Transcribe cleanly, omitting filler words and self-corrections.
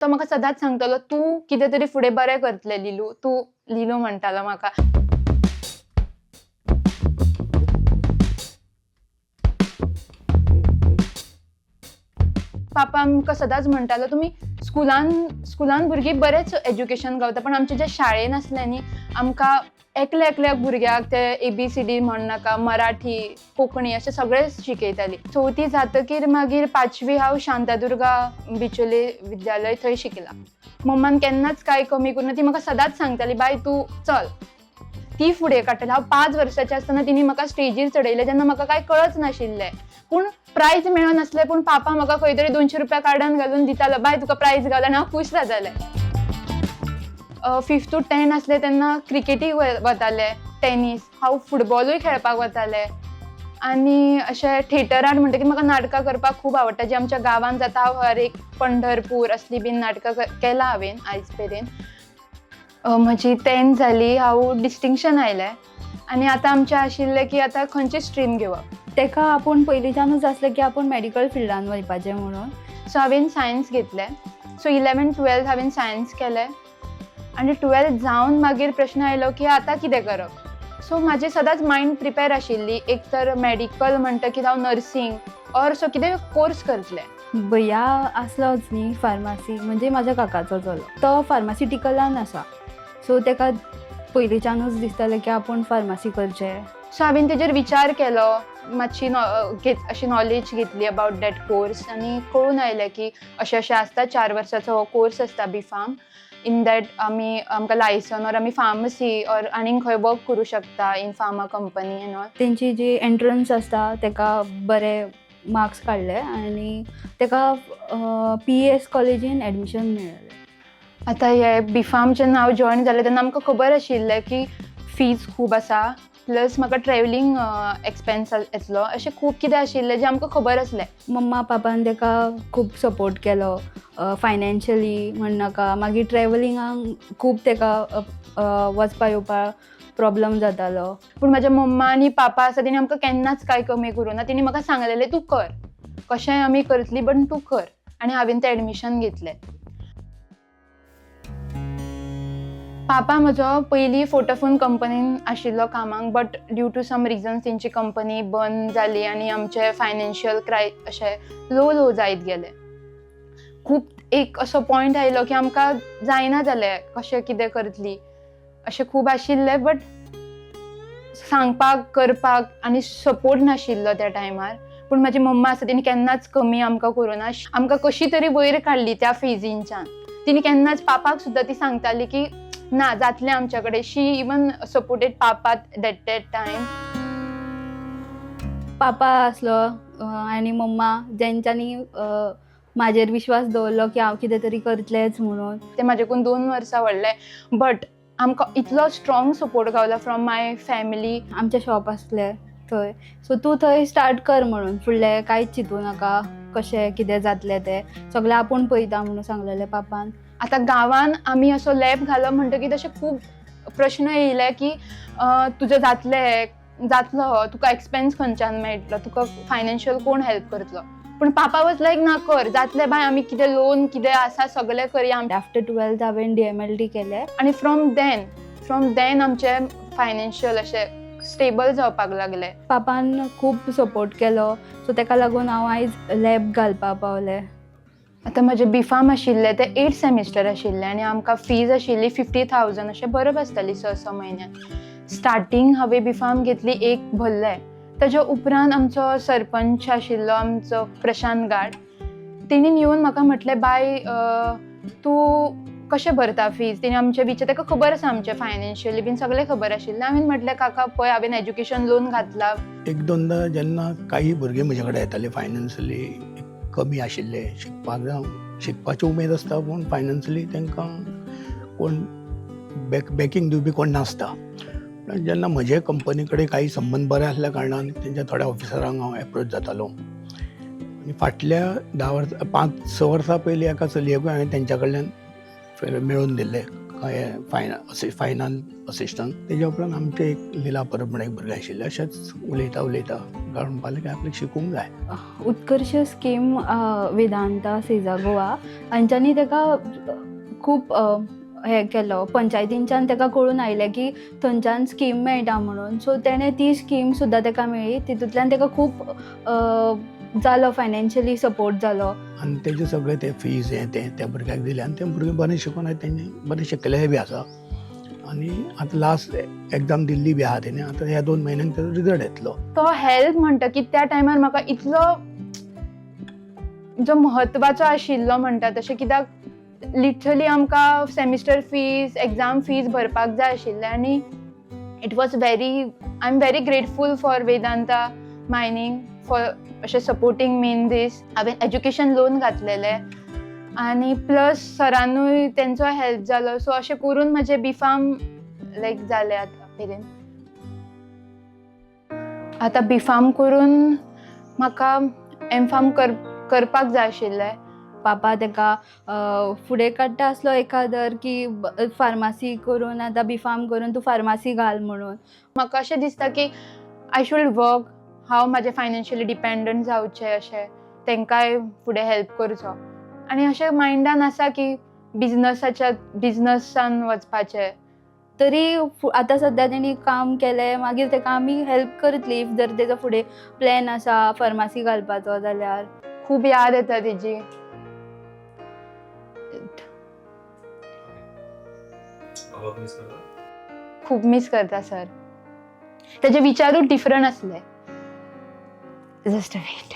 तो म्हाका सदांच सांगतालो, "तूं कितें तरी फुडें बरें करतलें लिलू, तूं" लिलू म्हणटालो म्हाका. पापा आमकां सदांच म्हणटालो, "तुमी स्कुलान भुरगीं बरेंच एज्युकेशन गावता, पण आमच्या ज्या शाळेन आसलें न्ही, आमकां एकल्या भुरग्याक ते ABCD म्हणनाका, मराठी, कोंकणी अशें सगळें शिकयतालीं." 4थी जातकीर मागीर 5वी हांव शांतादुर्गा बिचोले विद्यालय थंय शिकलां. मम्मान केन्नाच कांय कमी करुना. ती म्हाका सदांच सांगताली, "बाय तूं चल." ती फुडें काडटली. हांव 5 वर्साचें आसतना तिणी म्हाका स्टेजीर चडयलें जेन्ना म्हाका कांय कळच नाशिल्लें. पूण प्रायज मेळनासलें, पूण पापा म्हाका खंय तरी 200 रुपया कार्डान घालून दितालो, "बाय तुका प्रायज गावला" आनी हांव खूश जातालें. 5th to 10 आसलें तेन्ना क्रिकेटीक वतालें, टेनीस. हांव फुटबॉलूय खेळपाक वतालें. आनी अशें थिएटरान म्हणटकीर म्हाका नाटकां करपाक खूब आवडटा. जी आमच्या गांवांत जाता, हांव हर एक पंढरपूर असलीं बीन नाटकां केलां हांवें आयज मेरेन. म्हजी 10th जाली, हांव डिस्टिंक्शन आयलें. आनी आतां आमचें आशिल्लें की आतां खंयची स्ट्रीम घेवप. तेका आपूण पयलींच्यानूच आसलें की आपूण मेडिकल फिल्डान वचपाचें म्हणून. सो हांवें सायन्स घेतलें. सो 11th-12th हांवें सायन्स केलें. आनी 12th जावन मागीर प्रश्न आयलो की आतां कितें करप. सो म्हाजी सदांच मायंड प्रिपेर आशिल्ली, एक तर मेडिकल म्हणटकीर हांव नर्सींग ऑर सो कितें कोर्स करतलें. भैया आसलोच न्ही फार्मासी, म्हणजे म्हाज्या काकाचो चलो. तो फार्मासिटिकलान आसा. सो तेका पयलींच्यानूच दिसतालें की आपूण फार्मासी करचें. सो हांवें तेजेर विचार केलो, मातशी अशी नॉलेज घेतली अबावट दॅट कोर्स आनी कळून आयलें की अशें आसता 4 वर्साचो हो कोर्स आसता B.Pharm. इन दॅट आमकां लायसन ऑर आमी फार्मसी ऑर आनीक खंय वर्क करूं शकता in pharma company and all. तेंची जी एंट्रन्स आसता तेका बरे मार्क्स काडले आनी तेका PES कॉलेजीन एडमिशन मेळ्ळें. आतां हे B.Pharm जेन्ना हांव जॉयन जालें तेन्ना आमकां खबर आशिल्लें की फीज खूब आसा, प्लस म्हाका ट्रॅवलिंग एक्सपेन्स येतलो, अशें खूब कितें आशिल्लें जें आमकां खबर आसलें. मम्मा पापान तेका खूब सपोर्ट केलो फायनॅन्शियली म्हणनाका. मागीर ट्रॅवलिंगाक खूब तेका वचपा येवपा प्रॉब्लम जातालो. पूण म्हाज्या मम्मा आनी पापा आसा तेणी आमकां केन्नाच कांय कमी करूं ना. तेणी म्हाका सांगलेलें, "तूं कर, कशेंय आमी करतलीं बट तूं कर." आनी हांवें तें एडमिशन घेतलें. पापा म्हजो पयलीं फोटोफोन कंपनीन आशिल्लो कामाक, but due to some reasons तेंची कंपनी बंद जाली आनी आमचें फायनॅन्शियल अशें लो जायत गेलें. खूब एक असो पॉयंट आयलो की आमकां जायना जालें, कशें कितें करतलीं अशें खूब आशिल्लें. बट सांगपाक, करपाक आनी सपोर्ट नाशिल्लो त्या टायमार. पूण म्हाजी मम्मा आसा तिणी केन्नाच कमी आमकां करुना. आमकां कशी तरी वयर काडली त्या फेजींच्यान. तिणी केन्नाच पापाक सुद्दां ती सांगताली की ना जातलें आमच्या कडेन. She even supported papa that time. Papa आसलो आनी मम्मा जेंच्यांनी म्हाजेर विश्वास दवरलो की हांव कितें तरी करतलेंच म्हणून. ते म्हाजेकून 2 वर्सां व्हडले, बट आमकां इतलो स्ट्रॉंग सपोर्ट गावला फ्रॉम माय फॅमिली. आमचें शॉप आसलें थंय, सो तूं थंय स्टार्ट कर म्हणून, फुडलें कांयच चिंतूं नाका, कशें कितें जातलें तें सगळें आपूण पळयता म्हणून सांगलेलें पापान. आतां गांवान आमी असो लॅब घालप म्हणटकीर तशे खूब प्रश्न येयले की तुजें जातलो, तुका एक्सपेन्स खंयच्यान मेळटलो, तुका फायनॅन्शियल कोण हेल्प करतलो. पूण पापा वॉज लायक, ना कर, जातलें बाय, आमी कितें लोन कितें आसा सगळें करया. आफ्टर 12th हांवें DMLT केलें. आनी फ्रॉम देन आमचें फायनॅन्शियल अशें स्टेबल जावपाक लागलें. पापान खूब सपोर्ट केलो, सो तेका लागून हांव आयज लॅब घालपा पावलें. आतां म्हजें B.Pharm आशिल्लें तें 8th सेमिस्टर आशिल्लें आनी आमकां फीज आशिल्ली 50,000 अशें बरप आसताली 6 म्हयन्यान. स्टार्टींग हांवें B.Pharm घेतली, 1 भरलें. ताज्या उपरांत आमचो सरपंच आशिल्लो आमचो प्रशांत गाड, तेणीन येवन म्हाका म्हटलें, "बाय तूं कशें भरता फीज?" तेणी आमचें तेका खबर आसा आमचें फायनॅन्शियली बीन सगळें खबर आशिल्लें. हांवें म्हटलें, "काका पळय, हांवें एज्युकेशन लोन घातला." एक दोनदा जेन्ना काही भुरगे म्हजे कडेन येताले फायनॅन्शियली कमी आशिल्ले, शिकपाची उमेद आसता पूण फायनॅन्शियली तांकां कोण बॅकींग दिवपी कोण नासता. पण जेन्ना म्हजे कंपनी कडेन काही संबंद बरे आसल्या कारणान तेंच्या थोड्या ऑफिसरांक हांव एप्रोच जातालो. आनी फाटल्या 5-6 वर्सां पयलीं एका चलयेकूय हांवें तेंच्या कडल्यान मेळून दिल्लें फायनान्स असिस्टंट. तेज्या उपरांत आमचे एक लिला परब म्हणून एक भुरगें आशिल्ले. अशेंच उलयता कारण म्हणपाक की आपल्याक शिकूंक जाय. उत्कर्श स्कीम वेदांता सेजा गोवा हांच्यांनी ताका खूब हें केलो. पंचायतींच्यान ताका कळून आयलें की थंयच्यान स्कीम मेळटा म्हणून. सो तेणें ती स्कीम सुद्दां ताका मेळ्ळी. तितूंतल्यान ताका खूब जालो, फायनान्शियली सपोर्ट जालो. आनी तेजे सगळे ते फीज त्या भुरग्याक दिले आनी तें भुरगें बरें शिकून तेंणी बरें शिकलेंय बी आसा. आनी आतां लास्ट एग्जाम दिल्ली बी आहा तेणी. आतां ह्या 2 म्हयन्यांक तेजो रिजल्ट येतलो. तो हेल्थ म्हणटा की त्या टायमार म्हाका इतलो जो म्हत्वाचो आशिल्लो म्हणटा तशें, कित्याक लिटरली आमकां सेमिस्टर फीज, एग्जाम फीज भरपाक जाय आशिल्ले. आनी it was I am very grateful for Vedanta mining for अशें सपोर्टींग मी इन दीस. हांवें एज्युकेशन लोन घातलेलें आनी प्लस सरानूय तेंचो हेल्प जालो. सो अशें करून म्हजें B.Pharm लायक जालें आतां मेरेन. आतां B.Pharm करून म्हाका M.Pharm करपाक जाय आशिल्लें. पापा ताका फुडें काडटा आसलो एखादर की फार्मासी करून आतां B.Pharm करून तूं फार्मासी घाल म्हणून. म्हाका अशें दिसता की आय शूड वर्क, हांव म्हाजें फायनान्शियली डिपेंडंट जावचें, अशें तेंकाय फुडें हेल्प करचो. आनी अशें मायंडान आसा की बिजनसान वचपाचें. तरी आतां सद्या तेणी काम केलें, मागीर ताका आमी हेल्प करतली. इफ जर तेजो फुडें प्लॅन आसा फार्मासी घालपाचो जाल्यार. खूब याद येता तेजी. खूब मिस करता सर. तेजे विचारूच डिफरंट आसले. Just a weight.